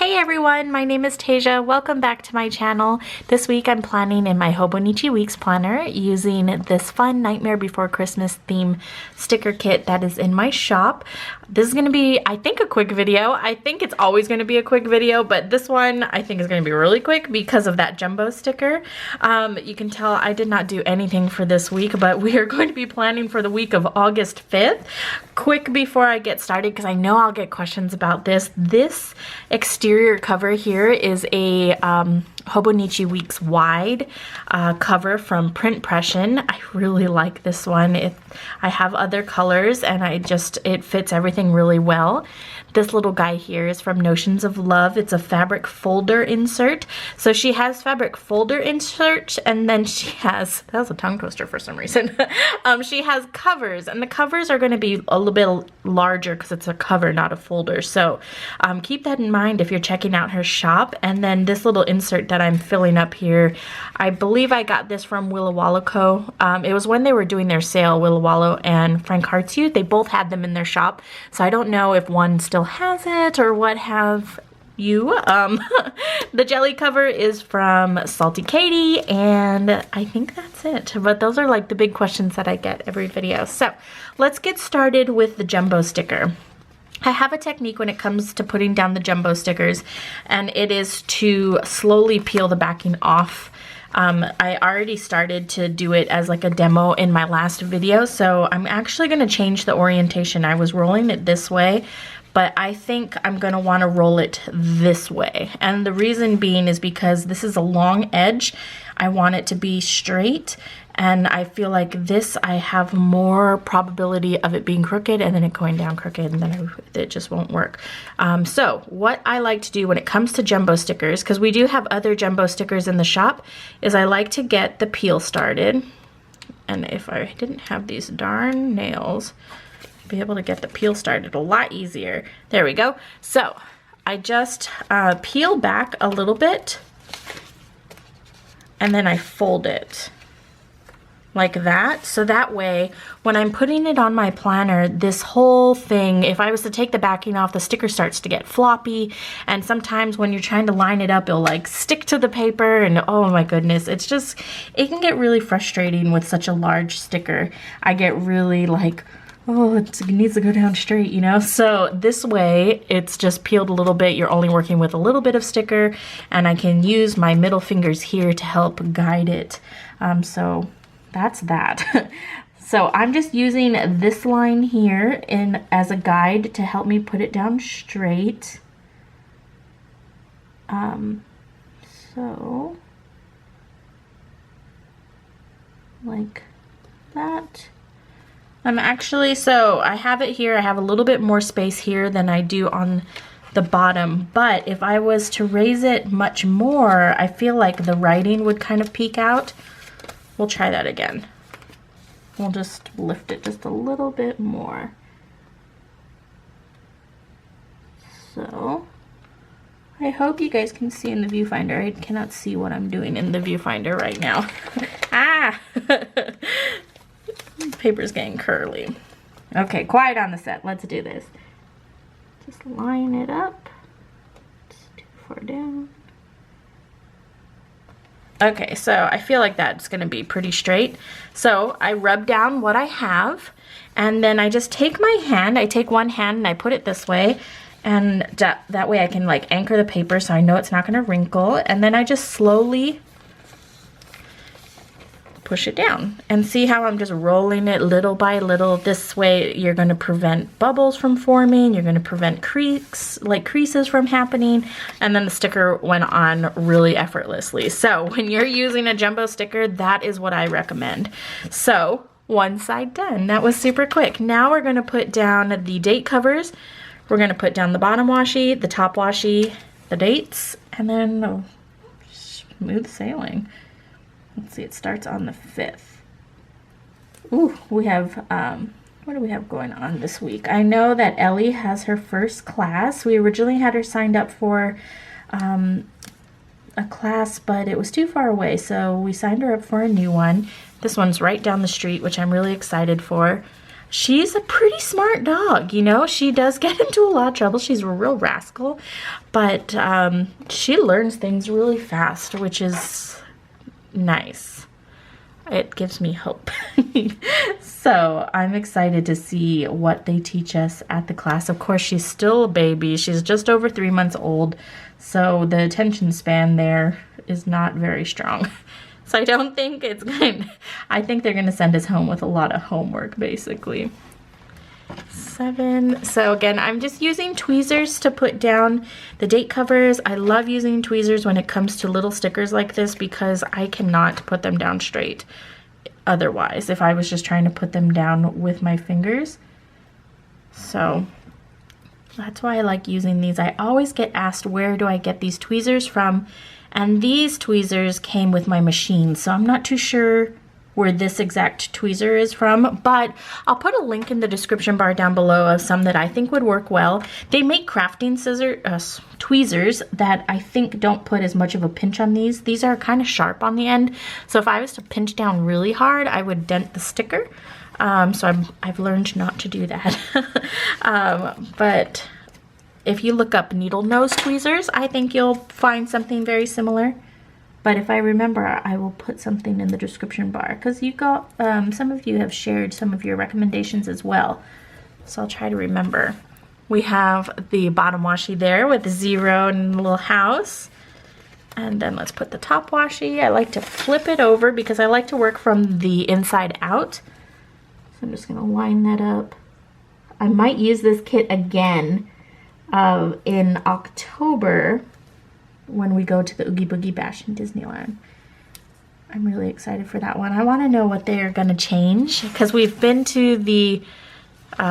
Hey everyone, my name is Tasia. Welcome back to my channel. This week I'm planning in my Hobo Weeks planner using this fun Nightmare Before Christmas theme sticker kit that is in my shop. This is going to be, I think, a quick video. I think it's always going to be a quick video, but this one I think is going to be really quick because of that jumbo sticker. You can tell I did not do anything for this week, but we are going to be planning for the week of August 5th. Quick before I get started, because I know I'll get questions about this. This exterior cover here is a Hobo Weeks wide cover from Print Pression. I really like this one. I have other colors and it fits everything really well. This little guy here is from Notions of Love. It's a fabric folder insert. So she has fabric folder insert, and then she has, that was a tongue twister for some reason. She has covers, and the covers are going to be a little bit larger because it's a cover, not a folder. So keep that in mind if you're checking out her shop. And then this little insert that I'm filling up here, I believe I got this from Willa Walla Co. It was when they were doing their sale, Willa Walla and Frank Hartsu. They both had them in their shop. So I don't know if one still has it or what have you. The jelly cover is from Salty Katie, and I think that's it. But those are like the big questions that I get every video. So let's get started with the jumbo sticker. I have a technique when it comes to putting down the jumbo stickers, and it is to slowly peel the backing off. I already started to do it as like a demo in my last video, so I'm actually going to change the orientation. I was rolling it this way, but I think I'm going to want to roll it this way. And the reason being is because this is a long edge. I want it to be straight, and I feel like this, I have more probability of it being crooked and then it going down crooked, and then it just won't work. So what I like to do when it comes to jumbo stickers, because we do have other jumbo stickers in the shop, is I like to get the peel started. And if I didn't have these darn nails, I'd be able to get the peel started a lot easier. There we go. So I just peel back a little bit, and then I fold it like that. So that way, when I'm putting it on my planner, this whole thing, if I was to take the backing off, the sticker starts to get floppy. And sometimes when you're trying to line it up, it'll like stick to the paper, and oh my goodness, it can get really frustrating with such a large sticker. I get really like, oh, it needs to go down straight, you know? So this way, it's just peeled a little bit. You're only working with a little bit of sticker, and I can use my middle fingers here to help guide it. So that's that. So I'm just using this line here as a guide to help me put it down straight. So like that. So I have it here. I have a little bit more space here than I do on the bottom, but if I was to raise it much more, I feel like the writing would kind of peek out. We'll try that again. We'll just lift it just a little bit more. So I hope you guys can see in the viewfinder. I cannot see what I'm doing in the viewfinder right now. Ah! Paper's getting curly. Okay, quiet on the set. Let's do this. Just line it up. It's too far down. Okay, so I feel like that's going to be pretty straight. So I rub down what I have, and then I just take my hand. I take one hand and I put it this way, and that way I can like anchor the paper so I know it's not going to wrinkle. And then I just slowly push it down, and see how I'm just rolling it little by little. This way you're going to prevent bubbles from forming, you're going to prevent creases from happening, and then the sticker went on really effortlessly. So when you're using a jumbo sticker, that is what I recommend. So one side done. That was super quick. Now we're going to put down the date covers. We're going to put down the bottom washi, the top washi, the dates, and then smooth sailing. Let's see, it starts on the 5th. Ooh, we have, what do we have going on this week? I know that Ellie has her first class. We originally had her signed up for a class, but it was too far away, so we signed her up for a new one. This one's right down the street, which I'm really excited for. she's a pretty smart dog, you know. She does get into a lot of trouble. She's a real rascal, but she learns things really fast, which is nice. It gives me hope. So I'm excited to see what they teach us at the class. Of course, she's still a baby. She's just over 3 months old, so the attention span there is not very strong. So I don't think it's going. I think they're going to send us home with a lot of homework, basically. 7. So again, I'm just using tweezers to put down the date covers. I love using tweezers when it comes to little stickers like this because I cannot put them down straight otherwise if I was just trying to put them down with my fingers. So that's why I like using these. I always get asked, where do I get these tweezers from? And these tweezers came with my machine, so I'm not too sure where this exact tweezer is from, but I'll put a link in the description bar down below of some that I think would work well. They make crafting tweezers that I think don't put as much of a pinch on these. These are kind of sharp on the end, so if I was to pinch down really hard, I would dent the sticker. So I've learned not to do that. But if you look up needle nose tweezers, I think you'll find something very similar. But if I remember, I will put something in the description bar because you got some of you have shared some of your recommendations as well. So I'll try to remember. We have the bottom washi there with the 0 and a little house. And then let's put the top washi. I like to flip it over because I like to work from the inside out. So I'm just gonna line that up. I might use this kit again in October when we go to the Oogie Boogie Bash in Disneyland. I'm really excited for that one. I want to know what they are going to change because we've been to the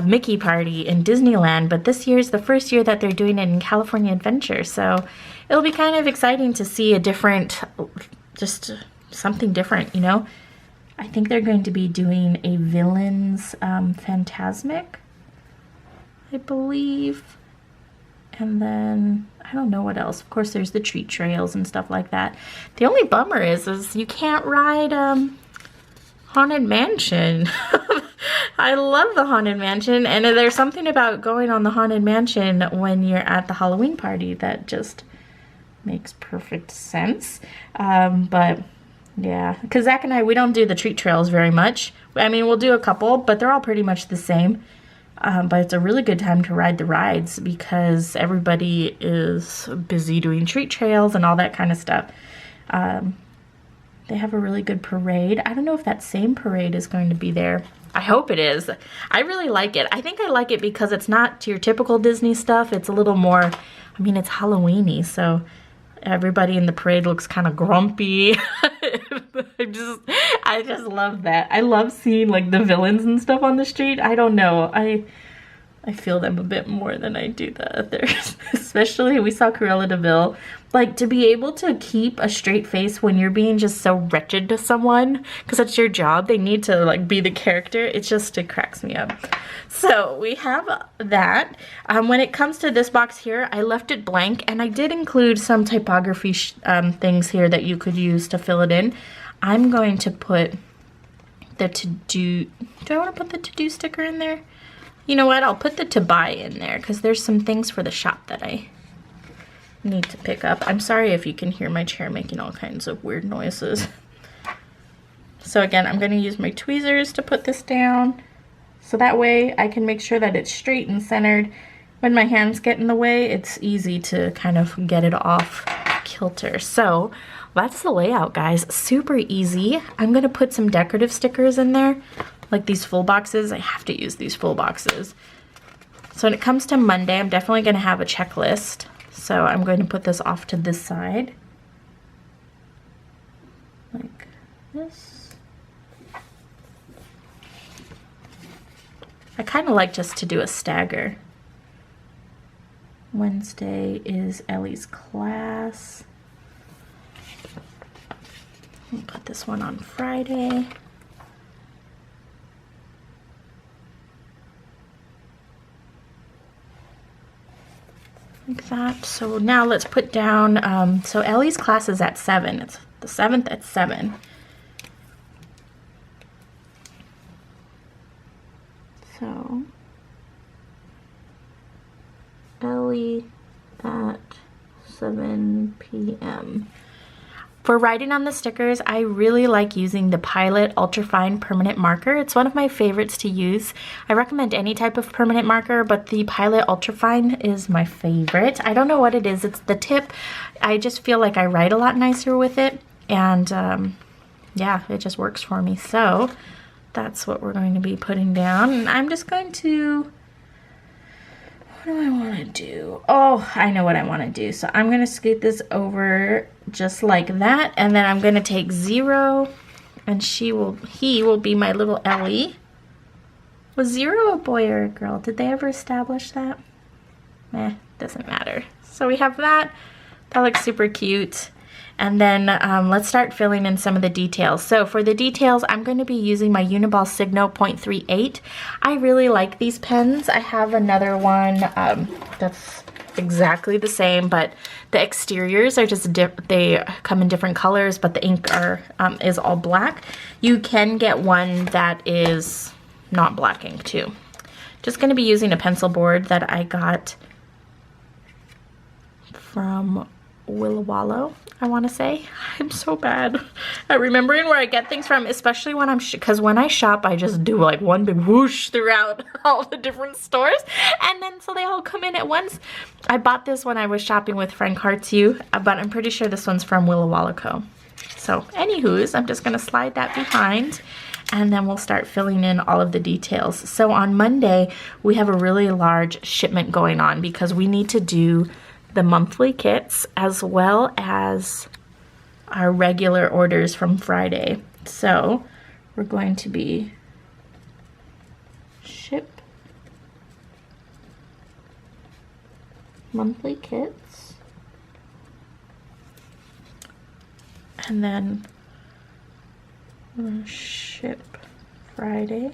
Mickey party in Disneyland, but this year is the first year that they're doing it in California Adventure, so it'll be kind of exciting to see a different, just something different, you know. I think they're going to be doing a Villains Phantasmic, I believe. And then, I don't know what else. Of course, there's the treat trails and stuff like that. The only bummer is you can't ride Haunted Mansion. I love the Haunted Mansion. And there's something about going on the Haunted Mansion when you're at the Halloween party that just makes perfect sense. But, yeah. Because Zach and I, we don't do the treat trails very much. I mean, we'll do a couple, but they're all pretty much the same. But it's a really good time to ride the rides because everybody is busy doing treat trails and all that kind of stuff. They have a really good parade. I don't know if that same parade is going to be there. I hope it is. I really like it. I think I like it because it's not your typical Disney stuff. It's a little more, I mean, it's Halloween-y, so everybody in the parade looks kind of grumpy. I just love that. I love seeing like the villains and stuff on the street. I don't know. I feel them a bit more than I do the others. Especially we saw Cruella de Vil. Like to be able to keep a straight face when you're being just so wretched to someone, because that's your job. They need to like be the character. It cracks me up. So we have that. When it comes to this box here, I left it blank and I did include some typography things here that you could use to fill it in. I'm going to put the to-do, do I want to put the to-do sticker in there? You know what, I'll put the to buy in there because there's some things for the shop that I need to pick up. I'm sorry if you can hear my chair making all kinds of weird noises. So again, I'm going to use my tweezers to put this down. So that way I can make sure that it's straight and centered. When my hands get in the way, it's easy to kind of get it off kilter. So that's the layout, guys. Super easy. I'm going to put some decorative stickers in there, like these full boxes. I have to use these full boxes. So when it comes to Monday, I'm definitely going to have a checklist. So I'm going to put this off to this side, like this. I kind of like just to do a stagger. Wednesday is Ellie's class. I'll put this one on Friday. Like that. So now let's put down, so Ellie's class is at 7. It's the 7th at 7. Ellie at 7 p.m. For writing on the stickers, I really like using the Pilot Ultrafine Permanent Marker. It's one of my favorites to use. I recommend any type of permanent marker, but the Pilot Ultrafine is my favorite. I don't know what it is. It's the tip. I just feel like I write a lot nicer with it, and yeah, it just works for me. So that's what we're going to be putting down. And I'm just going to... what do I want to do? Oh, I know what I want to do. So I'm going to scoot this over just like that. And then I'm going to take 0 and he will be my little Ellie. Was 0 a boy or a girl? Did they ever establish that? Doesn't matter. So we have that. That looks super cute. And then let's start filling in some of the details. So for the details, I'm going to be using my Uniball Signo 0.38. I really like these pens. I have another one that's exactly the same, but the exteriors are just they come in different colors, but the ink is all black. You can get one that is not black ink too. Just going to be using a pencil board that I got from Willa Wallow, I want to say. I'm so bad at remembering where I get things from, especially when I'm because when I shop, I just do like one big whoosh throughout all the different stores, and then so they all come in at once. I bought this when I was shopping with Frank Hartsu, but I'm pretty sure this one's from Willa Wallow Co. So anywho's, I'm just gonna slide that behind, and then we'll start filling in all of the details. So on Monday, we have a really large shipment going on because we need to do the monthly kits as well as our regular orders from Friday. So we're going to be ship monthly kits, and then we're going to ship Friday.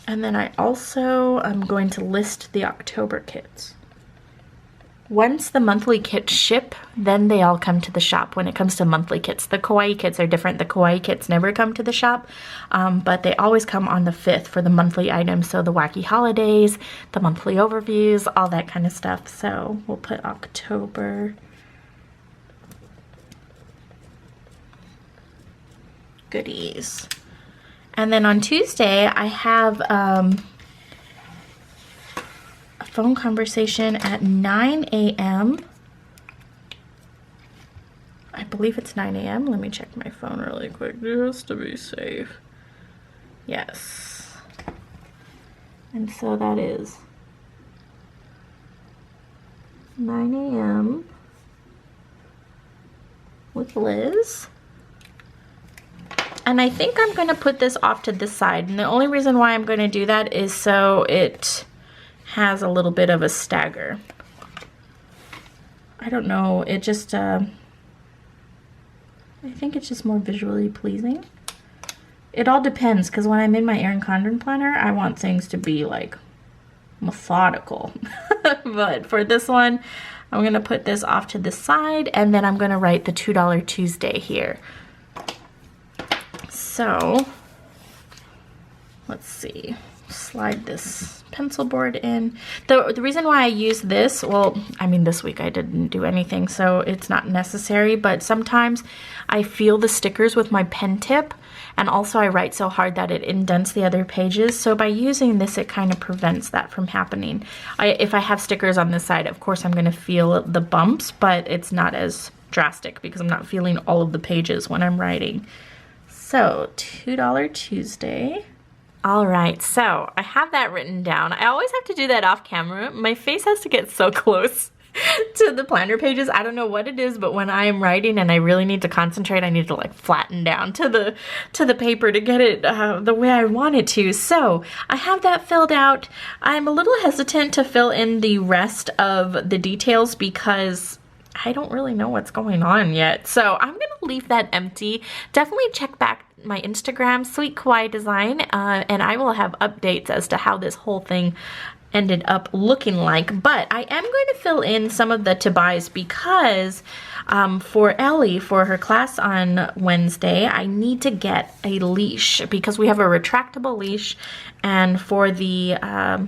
And then I also am going to list the October kits. Once the monthly kits ship, then they all come to the shop when it comes to monthly kits. The Kawaii kits are different. The Kawaii kits never come to the shop, but they always come on the 5th for the monthly items. So the wacky holidays, the monthly overviews, all that kind of stuff. So we'll put October. Goodies. And then on Tuesday, I have a phone conversation at 9 a.m. I believe it's 9 a.m. Let me check my phone really quick just to be safe. Yes. And so that is 9 a.m. with Liz. And I think I'm going to put this off to this side. And the only reason why I'm going to do that is so it has a little bit of a stagger. I don't know. It just, I think it's just more visually pleasing. It all depends, because when I'm in my Erin Condren planner, I want things to be like methodical. But for this one, I'm going to put this off to the side, and then I'm going to write the $2 Tuesday here. So let's see, slide this pencil board in. The reason why I use this, well, I mean, this week I didn't do anything, so it's not necessary, but sometimes I feel the stickers with my pen tip, and also I write so hard that it indents the other pages. So by using this, it kind of prevents that from happening. If I have stickers on this side, of course I'm going to feel the bumps, but it's not as drastic because I'm not feeling all of the pages when I'm writing. So, $2 Tuesday. All right, so I have that written down. I always have to do that off camera. My face has to get so close to the planner pages. I don't know what it is, but when I am writing and I really need to concentrate, I need to like flatten down to the paper to get it the way I want it to. So I have that filled out. I'm a little hesitant to fill in the rest of the details because I don't really know what's going on yet. So I'm gonna leave that empty. Definitely check back my Instagram, Sweet Kawaii Design, and I will have updates as to how this whole thing ended up looking like. But I am going to fill in some of the to-buys because for Ellie, for her class on Wednesday, I need to get a leash because we have a retractable leash, and for the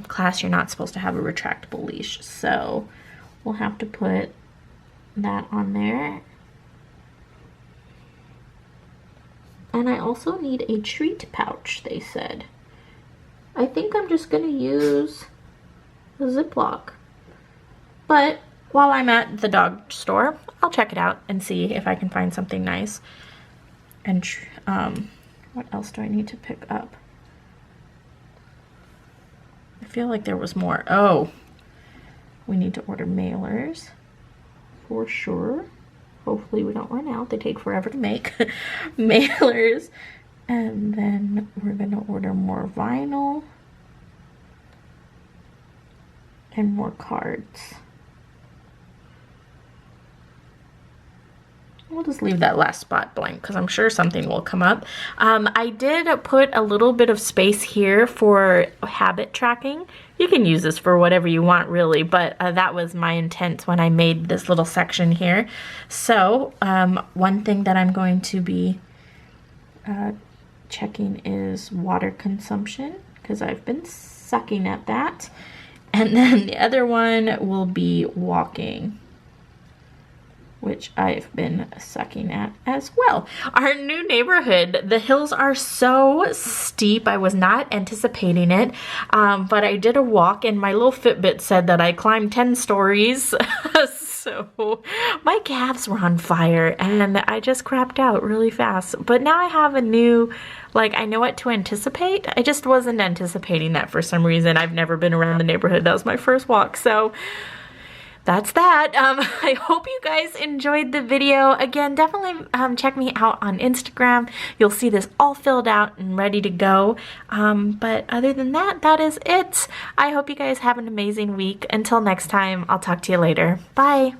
class you're not supposed to have a retractable leash, so we'll have to put that on there. And I also need a treat pouch, they said. I think I'm just gonna use a Ziploc, but while I'm at the dog store, I'll check it out and see if I can find something nice. And what else do I need to pick up? I feel like there was more. Oh, we need to order mailers for sure. Hopefully we don't run out. They take forever to make. Mailers. And then we're gonna order more vinyl and more cards. We'll just leave that last spot blank because I'm sure something will come up. I did put a little bit of space here for habit tracking. You can use this for whatever you want really, but that was my intent when I made this little section here. So one thing that I'm going to be checking is water consumption because I've been sucking at that. And then the other one will be walking, which I've been sucking at as well. Our new neighborhood, the hills are so steep. I was not anticipating it, but I did a walk and my little Fitbit said that I climbed 10 stories. So my calves were on fire and I just crapped out really fast. But now I have a new, like, I know what to anticipate. I just wasn't anticipating that for some reason. I've never been around the neighborhood. That was my first walk. So that's that. I hope you guys enjoyed the video. Again, definitely check me out on Instagram. You'll see this all filled out and ready to go. But other than that, that is it. I hope you guys have an amazing week. Until next time, I'll talk to you later. Bye.